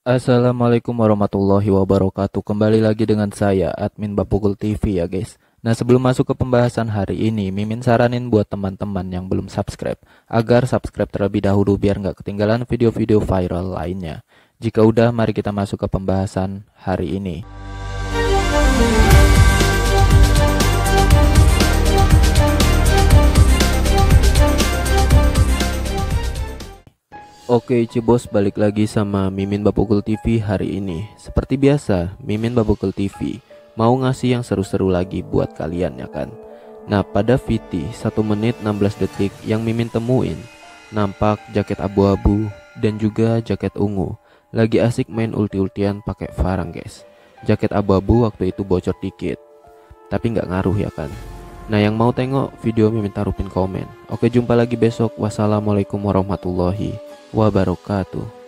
Assalamualaikum warahmatullahi wabarakatuh. Kembali lagi dengan saya, admin Bapukul TV ya guys. Nah, sebelum masuk ke pembahasan hari ini, Mimin saranin buat teman-teman yang belum subscribe agar subscribe terlebih dahulu biar nggak ketinggalan video-video viral lainnya. Jika udah, mari kita masuk ke pembahasan hari ini. Oke Cibos, balik lagi sama Mimin Bapukul TV hari ini. Seperti biasa, Mimin Bapukul TV mau ngasih yang seru-seru lagi buat kalian ya kan. Nah, pada VT 1 menit 16 detik yang Mimin temuin, nampak jaket abu-abu dan juga jaket ungu lagi asik main ulti-ultian pakai Farang guys. Jaket abu-abu waktu itu bocor dikit, tapi nggak ngaruh ya kan. Nah, yang mau tengok video Mimin taruhin komen. Oke, jumpa lagi besok. Wassalamualaikum warahmatullahi wabarakatuh.